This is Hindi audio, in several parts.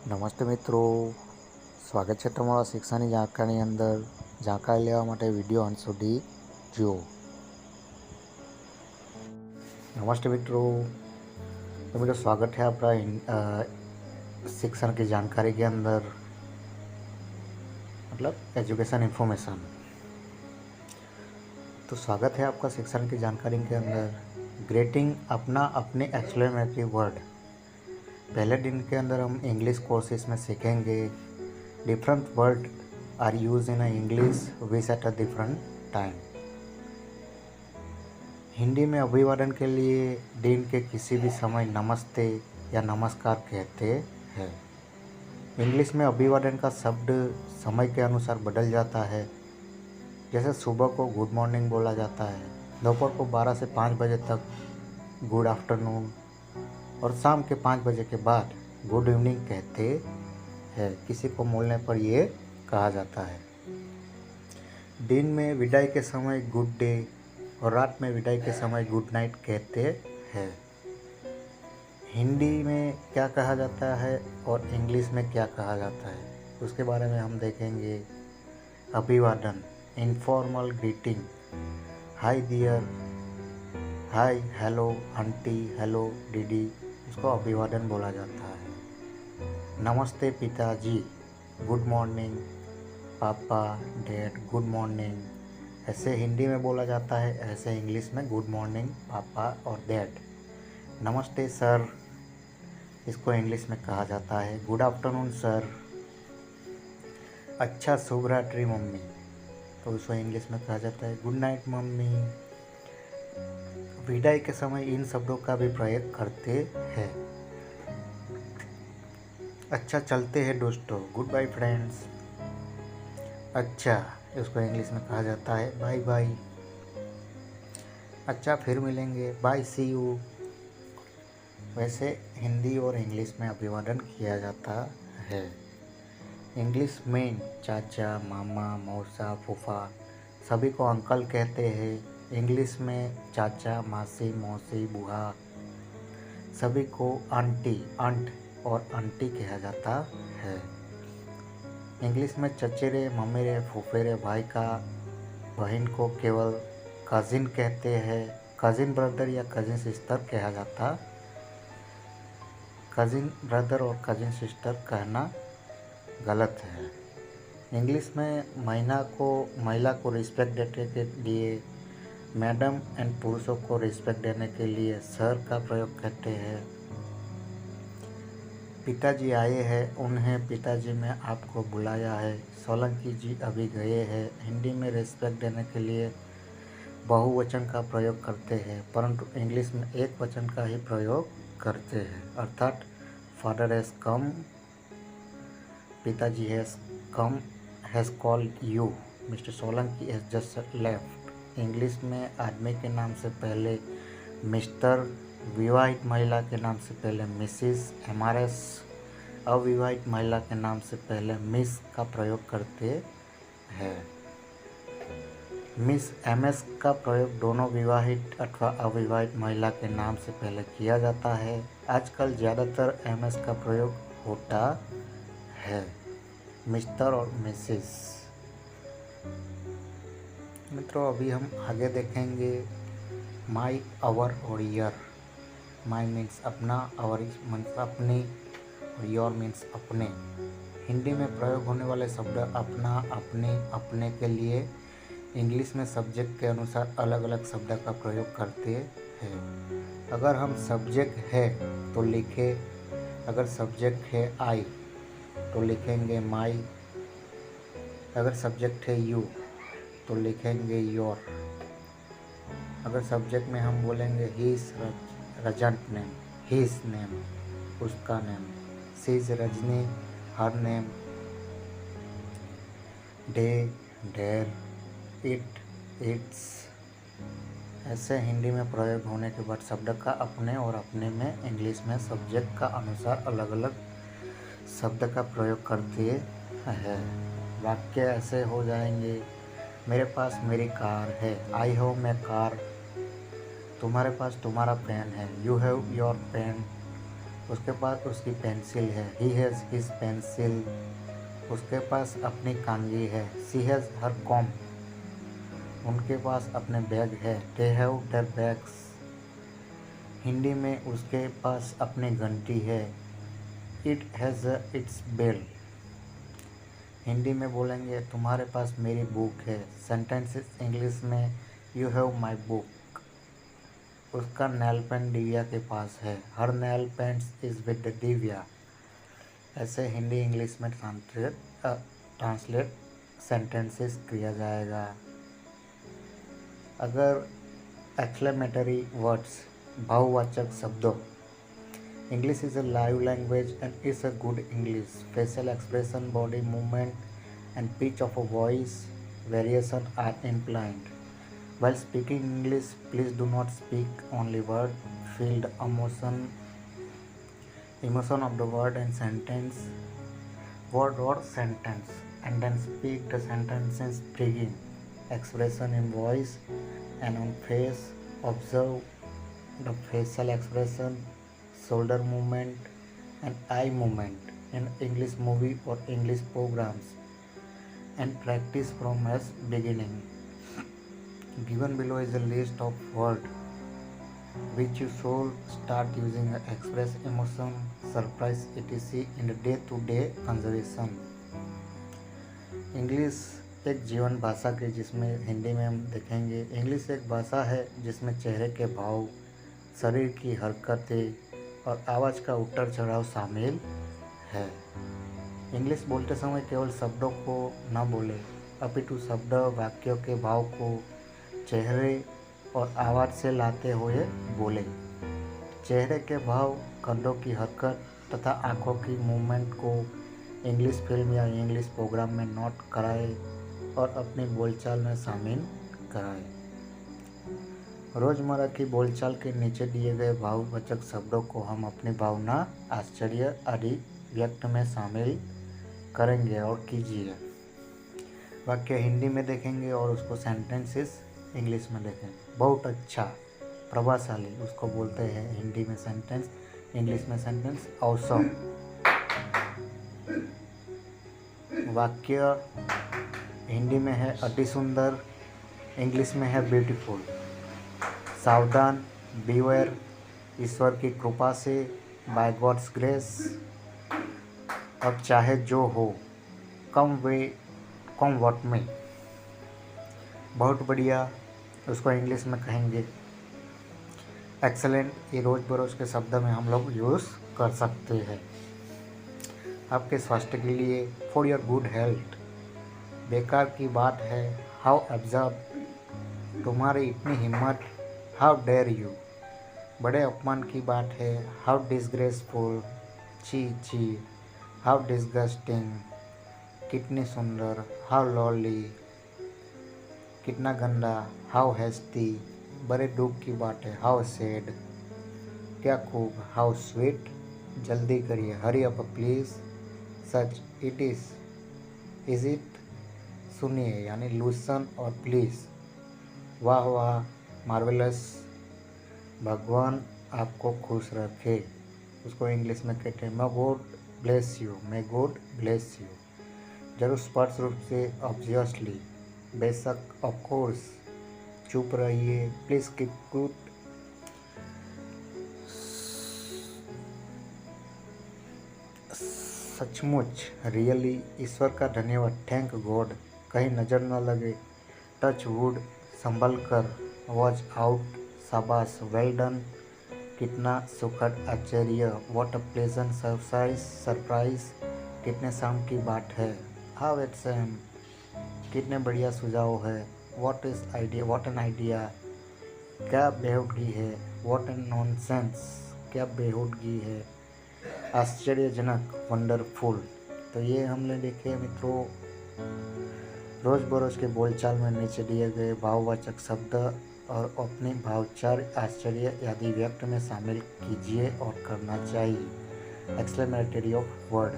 નમસ્તે મિત્રો, સ્વાગત છે તમારા શિક્ષાની જાણકારી અંદર. જાણકારી લેવા માટે વિડીયો અંત સુધી જુઓ. नमस्ते मित्रों, तो मेरा स्वागत है आपका शिक्षण की जानकारी के अंदर, मतलब एजुकेशन इन्फॉर्मेशन. तो स्वागत है आपका शिक्षण की जानकारी के अंदर. ग्रेटिंग अपना अपने एक्सक्लेमेटरी वर्ड. पहले दिन के अंदर हम इंग्लिश कोर्सेज में सीखेंगे. Different word are use in English which at a different time. Hindi में अभिवादन के लिए दिन के किसी भी समय नमस्ते या नमस्कार कहते हैं. इंग्लिश में अभिवादन का शब्द समय के अनुसार बदल जाता है. जैसे सुबह को गुड मॉर्निंग बोला जाता है, दोपहर को 12 से 5 बजे तक गुड आफ्टरनून और शाम के 5 बजे के बाद गुड इवनिंग कहते हैं. किसी को मिलने पर ये कहा जाता है. दिन में विदाई के समय गुड डे और रात में विदाई के समय गुड नाइट कहते हैं. हिंदी में क्या कहा जाता है और इंग्लिश में क्या कहा जाता है, उसके बारे में हम देखेंगे. अभिवादन, इनफॉर्मल ग्रीटिंग, हाय डियर, हाय, हेलो आंटी, हेलो दीदी, उसको अभिवादन बोला जाता है. नमस्ते पिताजी, गुड मॉर्निंग, पापा, डैड, गुड मॉर्निंग, ऐसे हिंदी में बोला जाता है. ऐसे इंग्लिश में गुड मॉर्निंग पापा और डैड. नमस्ते सर, इसको इंग्लिश में कहा जाता है गुड आफ्टरनून सर. अच्छा शुभ रात्रि मम्मी, तो उसको इंग्लिश में कहा जाता है गुड नाइट मम्मी. विदाई के समय इन शब्दों का भी प्रयोग करते हैं. अच्छा चलते हैं दोस्तों, गुड बाय फ्रेंड्स. अच्छा, उसको इंग्लिश में कहा जाता है बाय बाय. अच्छा फिर मिलेंगे, बाय सी यू. वैसे हिंदी और इंग्लिश में अभिवादन किया जाता है. इंग्लिश में चाचा, मामा, मौसा, फूफा सभी को अंकल कहते हैं. इंग्लिश में चाचा, मासी, मौसी, बुआ सभी को आंटी, आंट और आंटी कहा जाता है. इंग्लिश में चचेरे, ममेरे, फूफेरे भाई का बहन को केवल कजिन कहते हैं. कजिन ब्रदर या कजिन सिस्टर कहा जाता. कजिन ब्रदर और कजिन सिस्टर कहना गलत है. इंग्लिश में महिला को रिस्पेक्ट देने के लिए मैडम एंड पुरुषों को रिस्पेक्ट देने के लिए सर का प्रयोग करते हैं. पिताजी आए हैं, उन्हें पिताजी में आपको बुलाया है. सोलंकी जी अभी गए हैं. हिंदी में रिस्पेक्ट देने के लिए बहुवचन का प्रयोग करते हैं, परंतु इंग्लिश में एक वचन का ही प्रयोग करते हैं. अर्थात फादर हैज़ कम, पिताजी has come, has called you, mister Solanki has just left. English में आदमी के नाम से पहले मिस्टर, विवाहित महिला के नाम से पहले मिसिस, एमआरएस, अविवाहित महिला के नाम से पहले मिस का प्रयोग करते हैं. मिस, एमएस का प्रयोग दोनों विवाहित अथवा अविवाहित महिला के नाम से पहले किया जाता है. आजकल ज़्यादातर एमएस का प्रयोग होता है. मिस्टर और मिसिस. मित्रों, अभी हम आगे देखेंगे माई, आवर और यर. माई मीन्स अपना, आवर मीन्स अपनी और योर मीन्स अपने. हिंदी में प्रयोग होने वाले शब्द अपना, अपने, अपने के लिए इंग्लिश में सब्जेक्ट के अनुसार अलग अलग शब्द का प्रयोग करते हैं. अगर हम सब्जेक्ट है तो लिखे, अगर सब्जेक्ट है आई तो लिखेंगे माई. अगर सब्जेक्ट है यू तो लिखेंगे योर. अगर सब्जेक्ट में हम बोलेंगे हीज रजंट नेम, हीज नेम, उसका name. शीज Rajni, her name. Day, der, it, it's. ऐसे हिंदी में प्रयोग होने के बाद शब्द का अपने और अपने में इंग्लिश में सब्जेक्ट का अनुसार अलग अलग शब्द का प्रयोग करते हैं. वाक्य ऐसे हो जाएंगे, मेरे पास मेरी कार है, आई हैव माई कार. तुम्हारे पास तुम्हारा पेन है, यू हैव योर पेन. उसके पास उसकी पेंसिल है, ही हैज़ हिज पेंसिल। उसके पास अपनी कांगी है, शी हैज़ हर कॉम। उनके पास अपने बैग है, they have their bags. Hindi में उसके पास अपनी घंटी है, it has its bell. Hindi में बोलेंगे तुम्हारे पास मेरी बुक है, सेंटेंसेस इंग्लिश में यू हैव माई बुक। उसका नेल पेंट दिव्या के पास है, her nail paints is with Divya. ऐसे हिंदी इंग्लिश में ट्रांसलेट सेंटेंसेस किया जाएगा। अगर एक्सक्लेमेटरी वर्ड्स, भाववाचक शब्दों, English is a live language and is a good English. Facial expression, body movement, and pitch of a voice variation are implied. While speaking English, please do not speak only word. Feel the emotion of the word and sentence, word or sentence, and then speak the sentences begin. Expression in voice and on face. Observe the facial expression, shoulder movement, and eye movement in English movie or English programs, and practice from as beginning. Given below is a list of words which you should start using to express emotion, surprise, etc. in the day-to-day conversation. English एक जीवन भाषा की, जिसमें हिंदी में हम देखेंगे, इंग्लिश एक भाषा है जिसमें चेहरे के भाव, शरीर की हरकतें और आवाज़ का उतार चढ़ाव शामिल है। इंग्लिश बोलते समय केवल शब्दों को न बोले, अपितु शब्द वाक्यों के भाव को चेहरे और आवाज़ से लाते हुए बोले। चेहरे के भाव, कंधों की हरकत तथा आँखों की मूवमेंट को इंग्लिश फिल्म या इंग्लिश प्रोग्राम में नोट कराए और अपनी बोलचाल में शामिल कराए। रोज़मर्रा की बोलचाल के नीचे दिए गए भाववाचक शब्दों को हम अपनी भावना, आश्चर्य आदि व्यक्त में शामिल करेंगे और कीजिए। वाक्य हिंदी में देखेंगे और उसको सेंटेंसेस इंग्लिश में देखेंगे। बहुत अच्छा, प्रभावशाली उसको बोलते हैं हिंदी में सेंटेंस, इंग्लिश में सेंटेंस ऑसम। वाक्य हिंदी में है अति सुंदर, इंग्लिश में है ब्यूटीफुल। सावधान, बीवेयर, ईश्वर की कृपा से, बाय गॉड्स ग्रेस। अब चाहे जो हो, कम व्हाट में। बहुत बढ़िया, उसको इंग्लिश में कहेंगे एक्सेलेंट। ये रोज़ बरोज़ के शब्द में हम लोग यूज़ कर सकते हैं। आपके स्वास्थ्य के लिए, फॉर योर गुड हेल्थ। बेकार की बात है, हाउ एब्जर्व। तुम्हारी इतनी हिम्मत, हाउ डेयर यू। बड़े अपमान की बात है, हाउ डिसग्रेसफुल। छी छी, हाउ डिसगस्टिंग। कितनी सुंदर, हाउ लॉली। कितना गंदा, हाउ हेस्टी। बड़े दुख की बात है, हाउ सैड। क्या खूब, हाउ स्वीट। जल्दी करिए, hurry up please. Such, it is it. सुनिए यानी लूसन और प्लीज़। वाह वाह, मार्वेलस। भगवान आपको खुश रखे, उसको इंग्लिश में कहते हैं may God bless you, may God bless you. जरूर, स्पष्ट रूप से, ऑब्वियसली, बेशक, ऑफ कोर्स। चुप रहिए, प्लीज कीप गुड। सचमुच, रियली, ईश्वर का धन्यवाद, थैंक गॉड। कहीं नज़र न लगे, टच वुड, संभल कर, वॉच आउट, शाबाश, वेल डन। कितना सुखद आश्चर्य, व्हाट अ प्लेजेंट सरप्राइज। कितने शाम की बात है, हाउ इट सैम। कितने बढ़िया सुझाव है, व्हाट एन आइडिया। क्या बेहूदगी है, व्हाट एन नॉनसेंस। क्या बेहूदगी है, आश्चर्यजनक, वंडरफुल। तो ये हमने देखे मित्रों, रोज़ बरोज़ के बोलचाल में नीचे दिए गए भाववाचक शब्द और अपने भावचार, आश्चर्य आदि व्यक्त में शामिल कीजिए और करना चाहिए। एक्सक्लेमेटरी ऑफ वर्ड,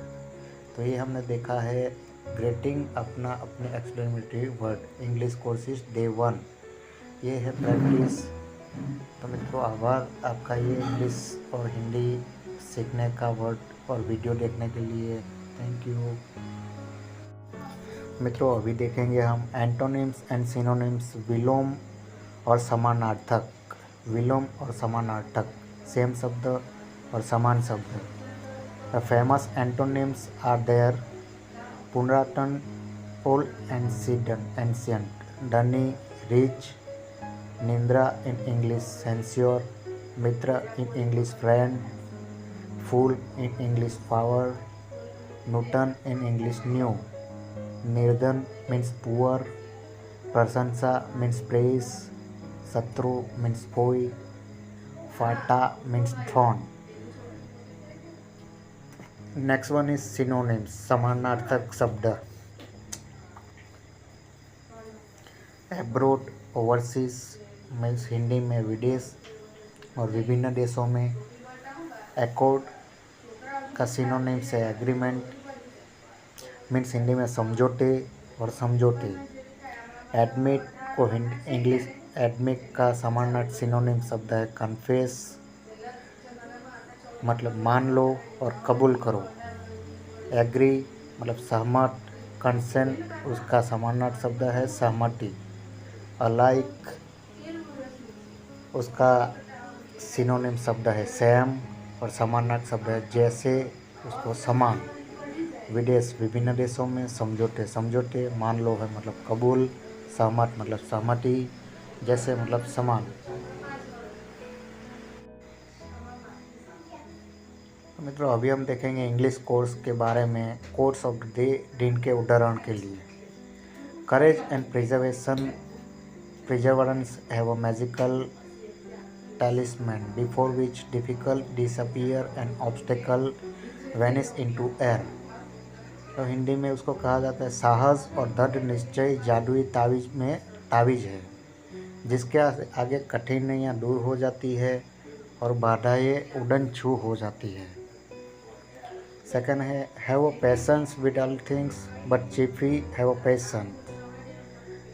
तो ये हमने देखा है ग्रेटिंग अपना अपने exclamatory word English courses day 1। ये है प्रैक्टिस। तो मित्रों, आभार आपका ये इंग्लिश और हिंदी सीखने का वर्ड और वीडियो देखने के लिए थैंक यू। मित्रों, अभी देखेंगे हम एंटोनिम्स एंड सिनोनिम्स, विलोम और समानार्थक। विलोम और समानार्थक सेम शब्द और समान शब्द। The famous antonyms are there: पुनरातन, ओल्ड एंशियंट, डनी, रिच, निंद्रा इन इंग्लिश सेंस्योर, मित्र इन इंग्लिश फ्रेंड, फूल इन इंग्लिश पावर, नूतन इन इंग्लिश न्यू, निर्धन मीन्स पुअर, प्रशंसा मीन्स प्रेज, शत्रु मीन्स फोई, फाटा means thorn. Next one is synonyms, समानार्थक शब्द। एब्रोड, ओवरसीज मीन्स हिंदी में विदेश और विभिन्न देशों में। एकॉर्ड का सिनोनिम्स है एग्रीमेंट, मीन्स हिंदी में समझौते और समझौते। एडमिट को इंग्लिश एडमिट का समानार्थक सिनोनिम शब्द है कन्फेस, मतलब मान लो और कबूल करो। एग्री मतलब सहमत, कंसेंट उसका समानार्थक शब्द है सहमति। अलाइक उसका सिनोनिम शब्द है सेम और समानार्थक शब्द है जैसे, उसको समान। विदेश विभिन्न देशों में। समझौते, समझौते मान लो है मतलब कबूल, सहमत मतलब सहमति, जैसे मतलब समान। मित्रों, अभी हम देखेंगे इंग्लिश कोर्स के बारे में। कोर्स ऑफ द दिन के उदाहरण के लिए: courage and प्रिजर्वेंस have a magical talisman before which difficult disappear and obstacle vanish into air। तो हिंदी में उसको कहा जाता है साहस और दृढ़ निश्चय जादुई तावीज है जिसके आगे कठिनाइयाँ दूर हो जाती है और बाधाएं उड़न छू हो जाती है। सेकंड है have a patience with all things but chiefly have a patience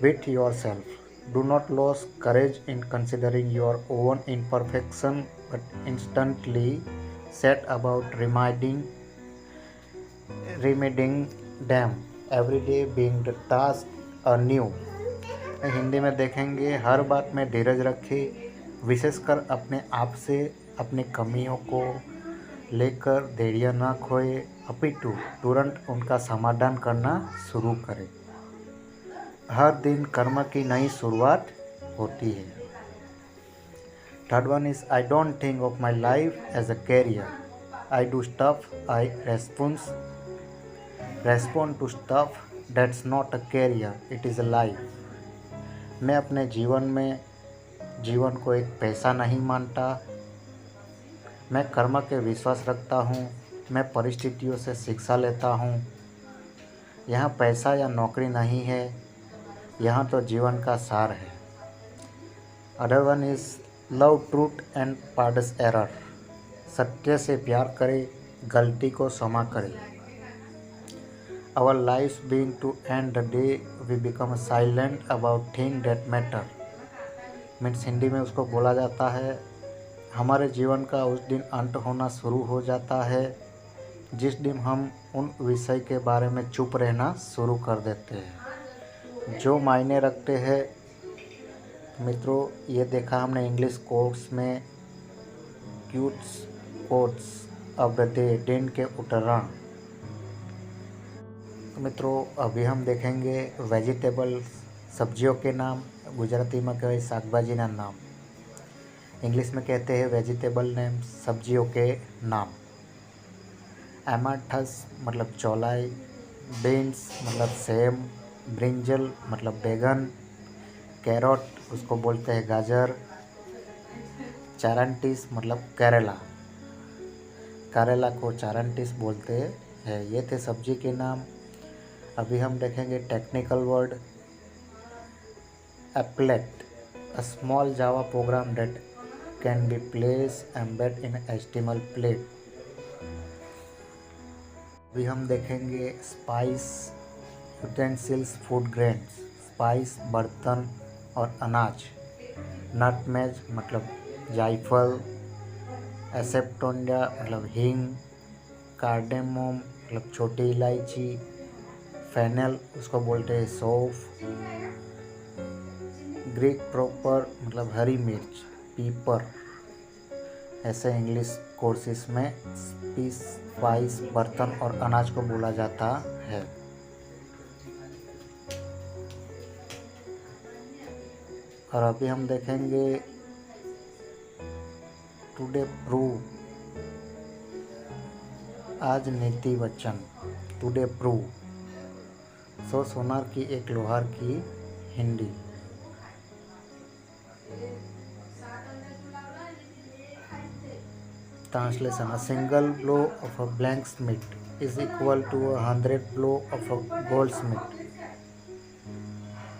with yourself. Do not lose courage in considering your own imperfection, but instantly set about remedying them, every day being the task anew। Hindi में देखेंगे हर बात में धीरज रखें, विशेषकर अपने आप से अपनी कमियों को लेकर धैर्य न खोए, अपितु तुरंत उनका समाधान करना शुरू करें। हर दिन कर्म की नई शुरुआत होती है। Third one is I don't think of my life as a career, I do stuff I respond to stuff that's not a career, it is a life. मैं अपने जीवन को एक पैसा नहीं मानता। मैं कर्म के विश्वास रखता हूँ। मैं परिस्थितियों से शिक्षा लेता हूँ। यहाँ पैसा या नौकरी नहीं है, यहाँ तो जीवन का सार है। Other one is love truth and pardons error, सत्य से प्यार करे, गलती को क्षमा करे। Our life being to end the day we become silent about thing that matter, means Hindi में उसको बोला जाता है हमारे जीवन का उस दिन अंत होना शुरू हो जाता है जिस दिन हम उन विषय के बारे में चुप रहना शुरू कर देते हैं जो मायने रखते हैं। मित्रों, ये देखा हमने इंग्लिश कोर्स में कोट्स ऑफ द डे, दिन के उदाहरण। मित्रों, अभी हम देखेंगे वेजिटेबल, सब्जियों के नाम। गुजराती में कहे शाकभाजीना नाम, इंग्लिश में कहते हैं वेजिटेबल नेम, सब्जियों के नाम। एमार्थस मतलब चौलाई, बीन्स मतलब सेम, ब्रिंजल मतलब बैगन, कैरोट उसको बोलते हैं गाजर, चारंटिस मतलब करेला को चारंटिस बोलते हैं। ये थे सब्जी के नाम। अभी हम देखेंगे technical word. Applet, a small Java program that can be place embed in HTML plate. अभी हम देखेंगे spice, utensils, food grains, spice बर्तन और अनाज। नटमेग मतलब जायफल, एसेप्टोनिया मतलब हींग, कार्डेमोम मतलब छोटी इलायची, फेनल उसको बोलते हैं सौंफ, ग्रीक प्रॉपर मतलब हरी मिर्च, पीपर। ऐसे इंग्लिश कोर्सेस में स्पाइस बर्तन और अनाज को बोला जाता है। और अभी हम देखेंगे टुडे प्रूव, आज नीति वचन, टुडे प्रूव। सो सोनार की एक लोहार की Hindi. Translation: A single blow of a blacksmith is equal to 100 blow of a goldsmith.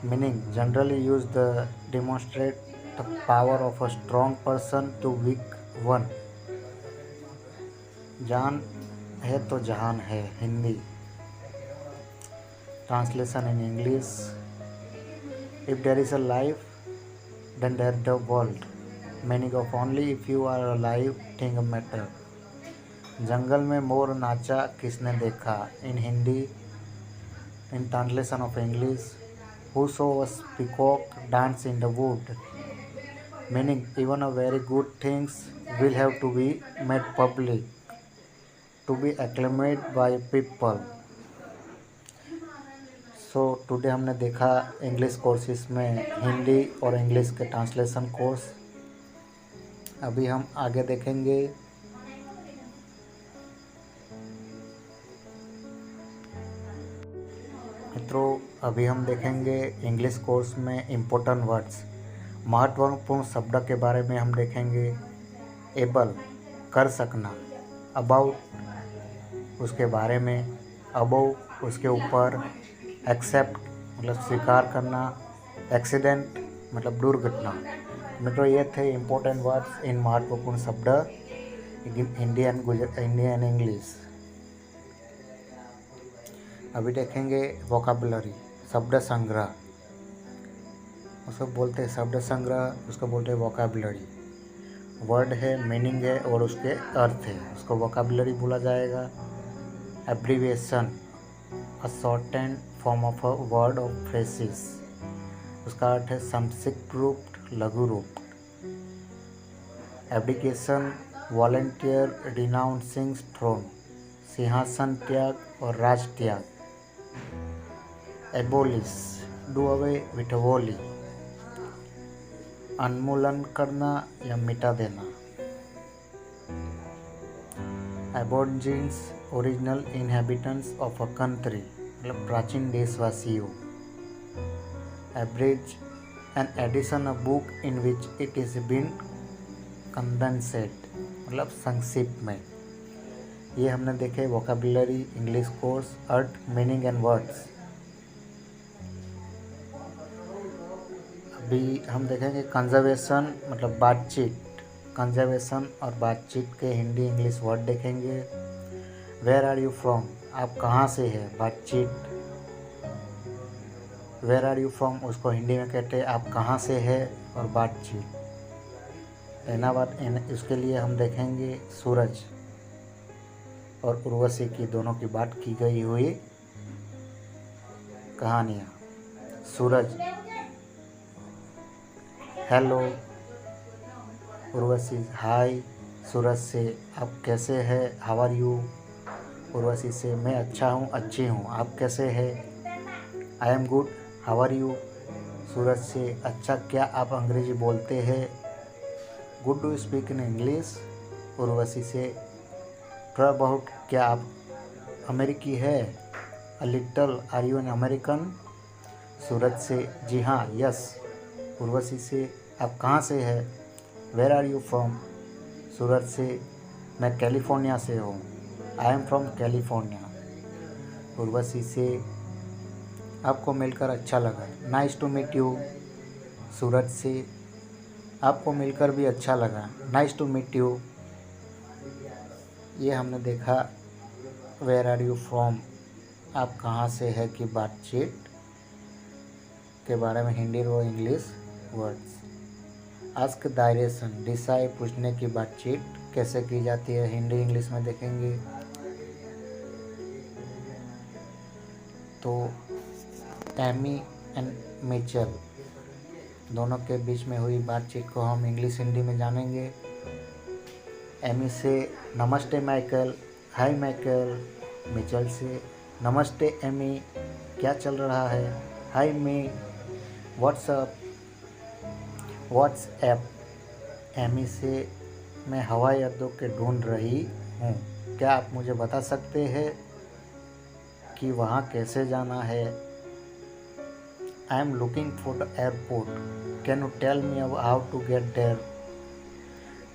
Meaning, generally used to demonstrate the power of a strong person to weak one. जान है तो जहान है, Hindi. Translation in English: If there is a life, then there is the world. Meaning of only if you are alive thing matter. जंगल में मोर नाचा किसने देखा, in Hindi. In translation of English: Who saw a peacock dance in the wood. Meaning even a very good things will have to be made public, to be acclaimed by people. So today हमने देखा इंग्लिश कोर्सेज में हिंदी और इंग्लिश के ट्रांसलेशन कोर्स। अभी हम आगे देखेंगे मित्रों, अभी हम देखेंगे इंग्लिश कोर्स में इम्पोर्टेंट वर्ड्स, महत्वपूर्ण शब्द के बारे में हम देखेंगे। एबल कर सकना, अबाउट उसके बारे में, अबव उसके ऊपर, एक्सेप्ट मतलब स्वीकार करना, एक्सीडेंट मतलब दुर्घटना। मित्रों, ये थे इम्पोर्टेंट वर्ड्स इन महत्वपूर्ण शब्द हिंदी एंड इंग्लिश। अभी देखेंगे वोकैबुलरी, शब्द संग्रह। उसको बोलते हैं शब्द संग्रह, उसको बोलते हैं वोकैबुलरी। वर्ड है, मीनिंग है और उसके अर्थ है, उसको वोकैबुलरी बोला जाएगा। Abbreviation, a shortened form of a word of phrases, उसका अर्थ है संक्षिप्त रूप, लघु रूप। एब्डिकेशन, वॉलंटियर रिनाउंसिंग थ्रोन, सिंहासन त्याग और राज त्याग। एबोलिश, डू अवे विथ वोली, उन्मूलन करना या मिटा देना। Aborigines, original inhabitants of a country मतलब प्राचीन देशवासियों। Abridge, an edition a book in which it is been condensed मतलब संक्षिप्त में। ये हमने देखे वोकैबुलरी इंग्लिश कोर्स, अर्थ, मीनिंग एंड वर्ड्स। अभी हम देखेंगे कंजर्वेशन मतलब बातचीत। कंजर्वेशन और बातचीत के हिंदी इंग्लिश वर्ड देखेंगे। वेयर आर यू फ्रॉम, आप कहाँ से हैं, बातचीत। वेयर आर यू फ्रॉम उसको हिंदी में कहते हैं आप कहाँ से हैं और बातचीत। इसके लिए हम देखेंगे सूरज और उर्वशी की दोनों की बात की गई हुई कहानियाँ। सूरज, हेलो। उर्वशी, हाय। सूरज से आप कैसे हैं, हाउ आर यू। उर्वशी से मैं अच्छा हूँ, अच्छी हूँ, आप कैसे हैं। I am good, how are you. Suraj से, अच्छा क्या आप अंग्रेजी बोलते हैं। Good, do speak in English. Urvashi से, थोड़ा बहुत क्या आप अमेरिकी है। A little, are you an American. Suraj से, जी हाँ, यस। उर्वशी से, आप कहाँ से हैं। Where are you from. Suraj से, मैं कैलिफोर्निया से हूँ। I am from California. Urvashi से, आपको मिलकर अच्छा लगा। Nice to meet you. Suraj से, आपको मिलकर भी अच्छा लगा। Nice to meet you. ये हमने देखा वेयर आर यू फ्रॉम, आप कहाँ से है की बातचीत के बारे में हिंदी और इंग्लिश वर्ड्स। आस्क डायरेक्शन, दिशाएं पूछने की बातचीत। कैसे की जाती है हिंदी इंग्लिश में देखेंगे। तो एमी एंड मिचेल दोनों के बीच में हुई बातचीत को हम इंग्लिश हिंदी में जानेंगे। एमी से नमस्ते माइकल, हाय माइकल। मिचेल से नमस्ते एमी, क्या चल रहा है, हाय मी, व्हाट्सअप, व्हाट्सएप। एमी से मैं हवाई अड्डों के ढूंढ रही हूँ, क्या आप मुझे बता सकते हैं कि वहाँ कैसे जाना है। I am looking for the airport, can you tell me how to get there.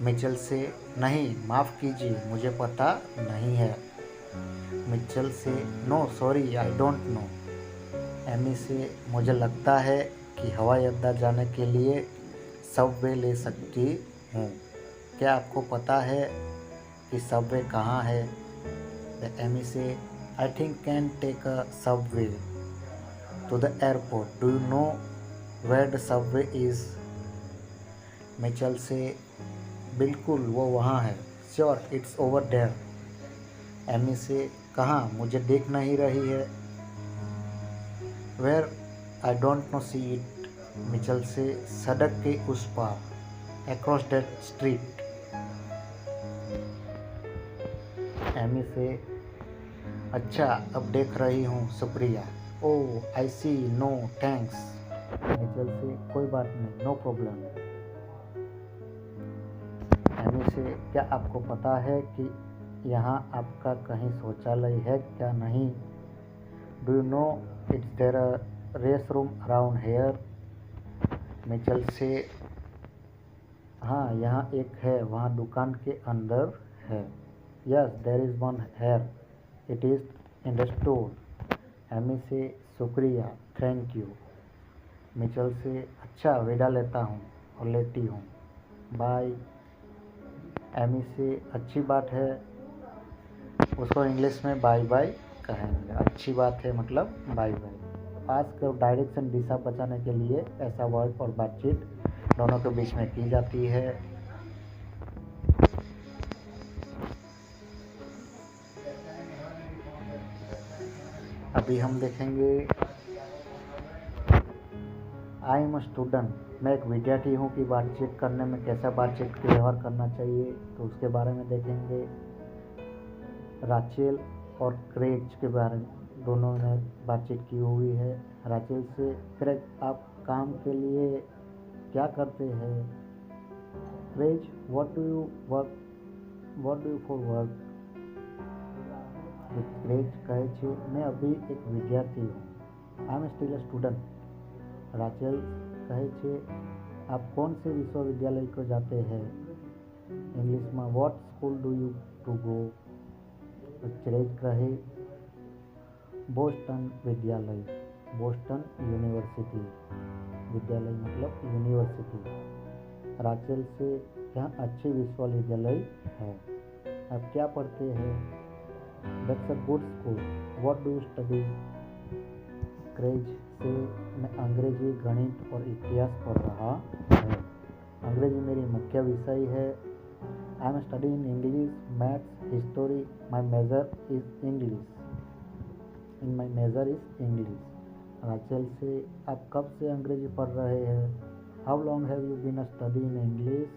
Michelle से नहीं, माफ़ कीजिए, मुझे पता नहीं है। मिचेल से no sorry I don't know. Amy से मुझे लगता है कि हवाई अड्डा जाने के लिए सबवे ले सकती हूँ, क्या आपको पता है कि सबवे कहाँ है। एमी से I think can take a subway to the airport, do you know where the subway is. Michelle से बिल्कुल वो वहाँ है, sure it's over there. Amy से कहाँ, मुझे देख नहीं रही है। Where, I don't know see it. Michelle से सड़क के उस पार, अक्रॉस दैट स्ट्रीट। एमी से अच्छा अब देख रही हूँ, शुक्रिया। Oh I see, no thanks. Michelle से कोई बात नहीं, नो प्रॉब्लम। एमी से क्या आपको पता है कि यहाँ आपका कहीं शौचालय है क्या नहीं। Do you know it's there a rest room around here. Michelle से हाँ यहाँ एक है, वहाँ दुकान के अंदर है। Yes there is one here, it is in the store. Amy से शुक्रिया, थैंक यू। मिचेल से अच्छा विदा लेता हूँ और लेती हूँ, बाय। एमी से अच्छी बात है, उसको इंग्लिश में बाय बाय कहेंगे। अच्छी बात है मतलब बाय बाय। आज का डायरेक्शन दिशा बचाने के लिए ऐसा वर्ड और बातचीत दोनों के बीच में की जाती है। अभी हम देखेंगे आई एम अ स्टूडेंट, मैं एक विद्यार्थी हूँ कि बातचीत करने में कैसा बातचीत के व्यवहार करना चाहिए, तो उसके बारे में देखेंगे। राचेल और क्रेज के बारे में दोनों ने बातचीत की हुई है। राचेल से क्रेज आप काम के लिए क्या करते हैं। Craig what do you work, what do you for work. Craig कहे छे मैं अभी एक विद्यार्थी हूँ, I am still a student. Rachel कहे छे आप कौन से विश्वविद्यालय को जाते हैं। इंग्लिश में what school do you to go. Craig कहे बोस्टन विद्यालय, बोस्टन यूनिवर्सिटी, विद्यालय मतलब यूनिवर्सिटी। राचेल से यहाँ अच्छे विश्वविद्यालय है, आप क्या पढ़ते हैं। That's a good school, what do you study. Craze से मैं अंग्रेजी, गणित और इतिहास पढ़ रहा हूँ, अंग्रेजी मेरी मुख्य विषय है। I am studying English, maths, history, my major is English, in my major is English. Rachel से आप कब से अंग्रेजी पढ़ रहे हैं। How long have you been studying English.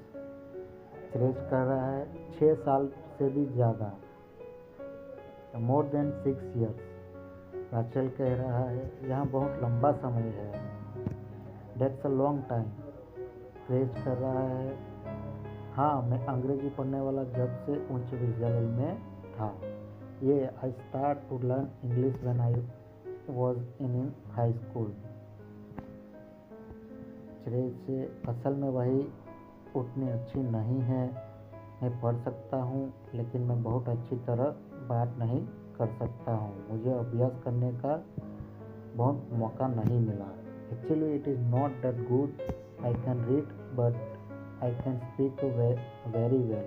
Craig कर रहा है 6 साल से भी ज़्यादा, मोर देन 6 years। राचेल कह रहा है यहाँ बहुत लंबा समय है, that's a long time. Craze कर रहा है हाँ मैं अंग्रेजी पढ़ने वाला जब से उच्च विद्यालय में था। ये I start to learn English when I was in high school. Craig से असल में वही उतनी अच्छी नहीं है, मैं पढ़ सकता हूँ लेकिन मैं बहुत अच्छी तरह बात नहीं कर सकता हूँ, मुझे अभ्यास करने का बहुत मौका नहीं मिला। Actually it is not that good, I can read but I can speak very well.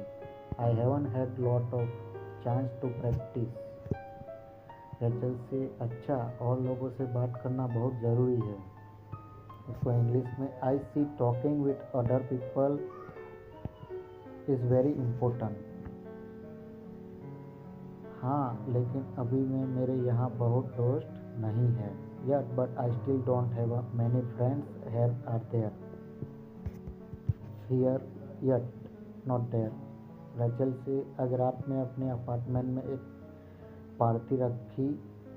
I haven't had lot of chance to practice. Rachel से अच्छा और लोगों से बात करना बहुत ज़रूरी है। इसको इंग्लिश में I see talking with other people is very important. हाँ, लेकिन अभी में मेरे यहाँ बहुत दोस्त नहीं है। Yet, but I still don't have many friends here are there. Here, yet, not there. रचल से आज रात में अपने अपार्टमेंट में एक पार्टी रखी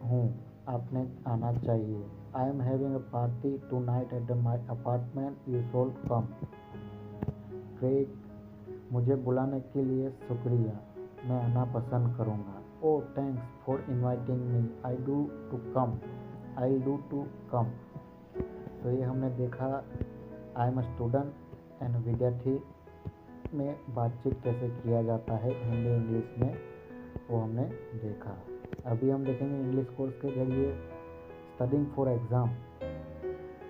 हूँ, आपने आना चाहिए। I am having a party tonight at my apartment, you should come. Craig, मुझे बुलाने के लिए शुक्रिया, मैं आना पसंद करूँगा। Oh thanks for inviting me, I do to come. तो ये हमने देखा आई एम स्टूडेंट एंड विद्यार्थी में बातचीत कैसे किया जाता है हिंदी इंग्लिश में, वो हमने देखा। अभी हम देखेंगे इंग्लिश कोर्स के जरिए स्टडिंग फॉर एग्ज़ाम,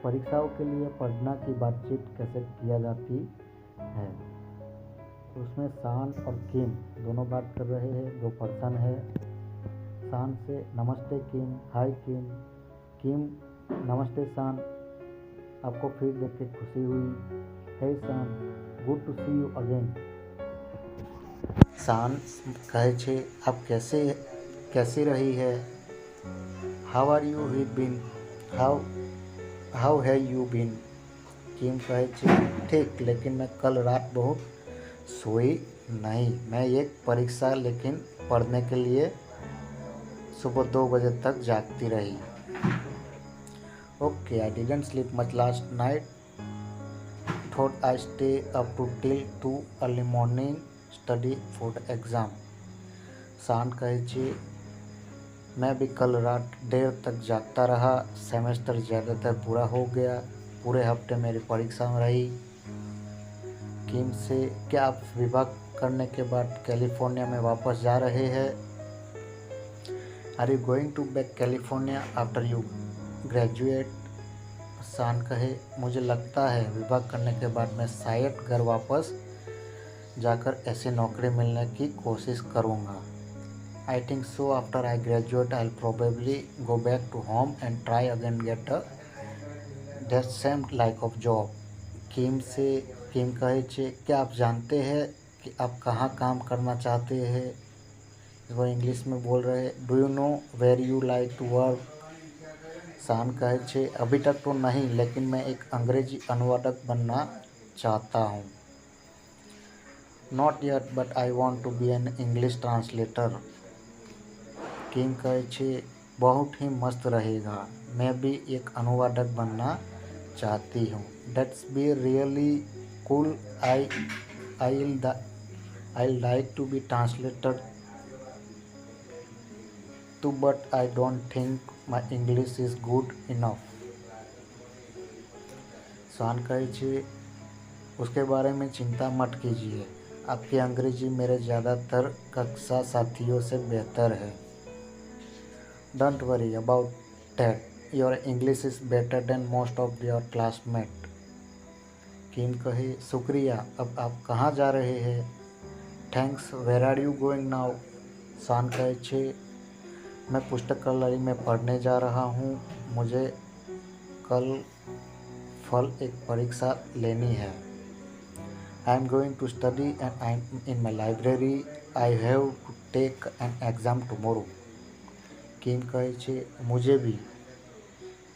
परीक्षाओं के लिए पढ़ना की बातचीत कैसे किया जाती है। उसमें शान और किम दोनों बात कर रहे हैं, दो पर्सन है। शान से नमस्ते किम, हाय किम। किम, नमस्ते शान, आपको फिर देख के खुशी हुई। Hey Shan, good to see you again. Shan कहे छे आप कैसी रही है। How are you been, how have you been. Kim कहे छे ठीक, लेकिन मैं कल रात बहुत सोई नहीं। मैं एक परीक्षा लेकिन पढ़ने के लिए सुबह 2 बजे तक जागती रही। Okay, I didn't sleep much last night, thought I stay up to till 2 early morning study for the exam. Sean कहे छे मैं भी कल रात देर तक जागता रहा, सेमेस्टर ज़्यादातर पूरा हो गया, पूरे हफ्ते मेरी परीक्षा में रही। किम से क्या आप विवाह करने के बाद कैलिफोर्निया में वापस जा रहे हैं। Are you going to back California after you graduate. Sean कहे मुझे लगता है विवाह करने के बाद मैं शायद घर वापस जाकर ऐसी नौकरी मिलने की कोशिश करूँगा। I think so, after I graduate I probably go back to home and try again get that same like of job. Kim कहे छे क्या आप जानते हैं कि आप कहाँ काम करना चाहते हैं। वो इंग्लिश में बोल रहे हैं, do you know where you like to work. Sean कहे छे अभी तक तो नहीं, लेकिन मैं एक अंग्रेजी अनुवादक बनना चाहता हूँ। Not yet, but I want to be an English translator. Kim कहे छे बहुत ही मस्त रहेगा, मैं भी एक अनुवादक बनना चाहती हूँ। That's be really cool, I like to be translator too, but I don't think my English is good enough. Sean कहे छे उसके बारे में चिंता मत कीजिए, आपकी अंग्रेजी मेरे ज़्यादातर कक्षा साथियों से बेहतर है। Don't worry about that, your English is better than most of your classmate. Kim कहे शुक्रिया, अब आप कहाँ जा रहे हैं। Thanks, where are you going now. Sean कहे छे मैं पुस्तकालय में पढ़ने जा रहा हूँ, मुझे कल एक परीक्षा लेनी है। I am going to study and I am in my library, I have to take an exam tomorrow. Kim कहे छे मुझे भी।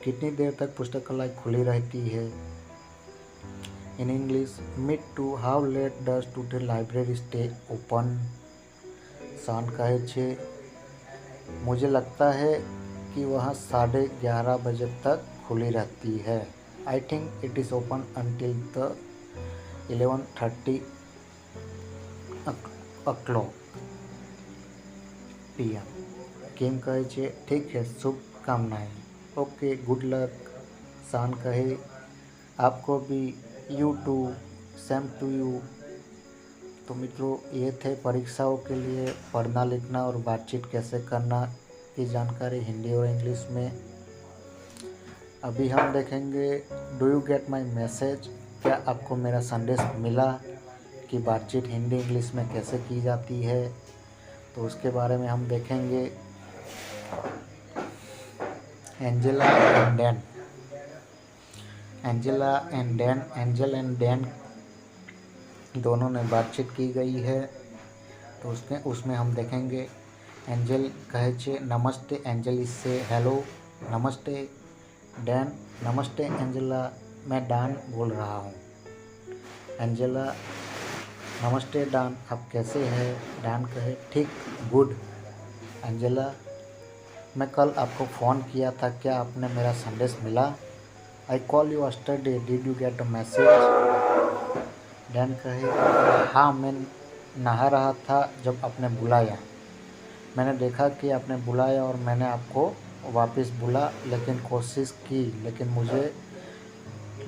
कितनी देर तक पुस्तकालय खुली रहती है। In English, meet to, how late does to library stay open. Sean कहे छे मुझे लगता है कि वह 11:30 बजे तक खुली रहती है। I think it is open until the 11:30 o'clock PM। Kim कहे छे ठीक है, शुभकामनाएं। Okay, good luck. शान कहे आपको भी, you too, same to you. तो मित्रों, ये थे परीक्षाओं के लिए पढ़ना लिखना और बातचीत कैसे करना की जानकारी हिंदी और इंग्लिश में। अभी हम देखेंगे do you get my message, क्या आपको मेरा संदेश मिला कि बातचीत हिंदी इंग्लिश में कैसे की जाती है। तो उसके बारे में हम देखेंगे। एंजेल एंड डैन दोनों ने बातचीत की गई है। तो उसमें हम देखेंगे एंजल कहे छे नमस्ते, एंजल इससे हेलो नमस्ते। डैन नमस्ते एंजेला, मैं डान बोल रहा हूँ। एंजेला नमस्ते डान, आप कैसे हैं? डान कहे ठीक, गुड। एंजेला मैं कल आपको फ़ोन किया था, क्या आपने मेरा संदेश मिला? I call you yesterday, did you get a message? Dan कहे हाँ, मैं नहा रहा था जब आपने बुलाया। मैंने देखा कि आपने बुलाया और मैंने आपको वापस बुला लेकिन कोशिश की, लेकिन मुझे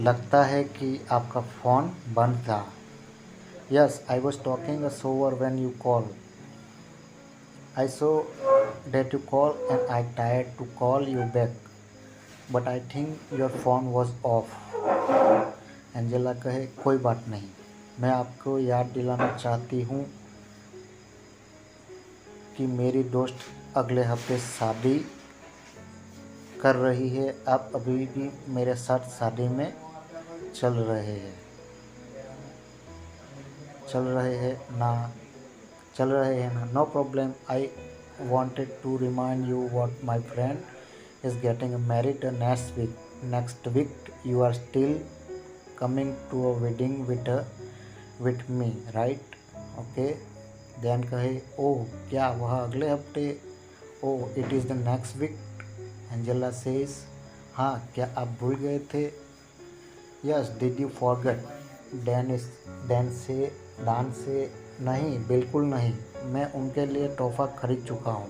लगता है कि आपका फ़ोन बंद था। Yes, I was talking a shower when you call. I saw that you call and I tried to call you back but I think your phone was off। Angela कहे कोई बात नहीं, मैं आपको याद दिलाना चाहती हूँ कि मेरी दोस्त अगले हफ्ते शादी कर रही है। आप अभी भी मेरे साथ शादी में चल रहे हैं ना? No problem, I wanted to remind you what my friend is getting married next week you are still coming to a wedding with me right? okay। ध्यान कहे ओह क्या वह अगले हफ्ते? Oh it is the next week. Angela says हाँ, क्या आप भूल गए थे? Yes, did you forget? Dan says नहीं, बिल्कुल नहीं, मैं उनके लिए तोहफा खरीद चुका हूँ।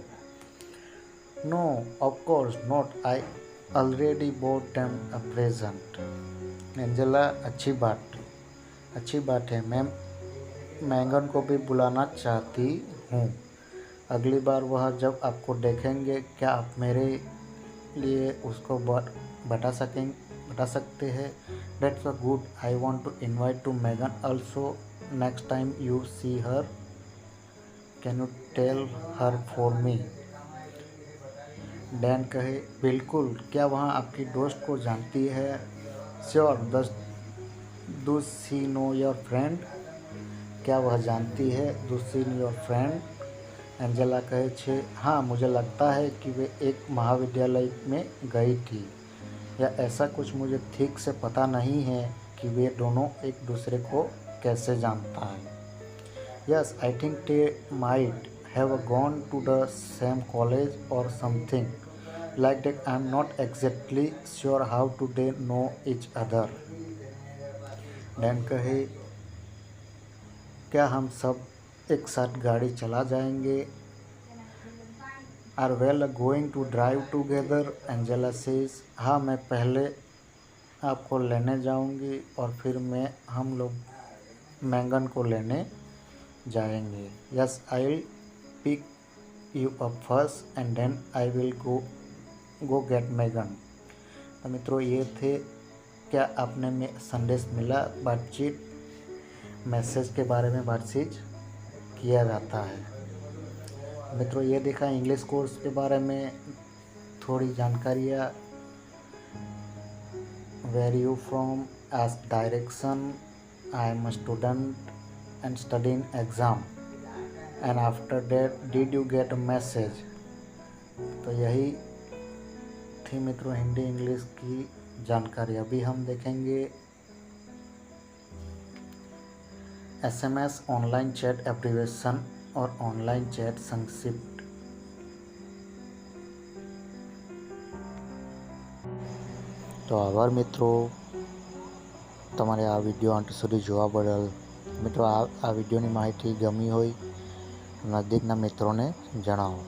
No of course not, I already bought them a present. Angela अच्छी बात है, मैं मैगन को भी बुलाना चाहती हूँ। अगली बार वह जब आपको देखेंगे, क्या आप मेरे लिए उसको बता सकते हैं? That's a good, I want to invite to Megan also next time you see her, can you tell her for me? Dan कहे बिल्कुल, क्या वहाँ आपकी दोस्त को जानती है? Sure, do she know your friend? क्या वह जानती है? Do she know your friend? Angela कहे छे हाँ, मुझे लगता है कि वे एक महाविद्यालय में गई थी या ऐसा कुछ, मुझे ठीक से पता नहीं है कि वे दोनों एक दूसरे को कैसे जानता है। Yes, I think they might have gone to the same college or something like that. I'm not exactly sure how do they know each other। Dan कहे क्या हम सब एक साथ गाड़ी चला जाएंगे? Are we'll going to drive together? Angela says हाँ, मैं पहले आपको लेने जाऊंगी और फिर हम लोग मैगन को लेने जाएंगे। Yes, I will pick you up first and then I will go get Megan। तो मित्रों, ये थे क्या आपने में संदेश मिला, बातचीत, मैसेज के बारे में बातचीत किया जाता है। मित्रों, ये देखा इंग्लिश कोर्स के बारे में थोड़ी जानकारियाँ। Where you from, ask direction, I am a student and studying exam, and after that did you get a message. तो यही थी मित्रों हिंदी इंग्लिश की जानकारी। अभी हम देखेंगे SMS ऑनलाइन चैट एब्रिविएशन और ऑनलाइन चैट संक्षिप्त। तो आभार મિત્રો, તમારે આ વિડીયો અંત સુધી જોવા બદલ। મિત્રો, આ વિડીયોની માહિતી ગમી હોય નજીકના મિત્રોને જણાવો।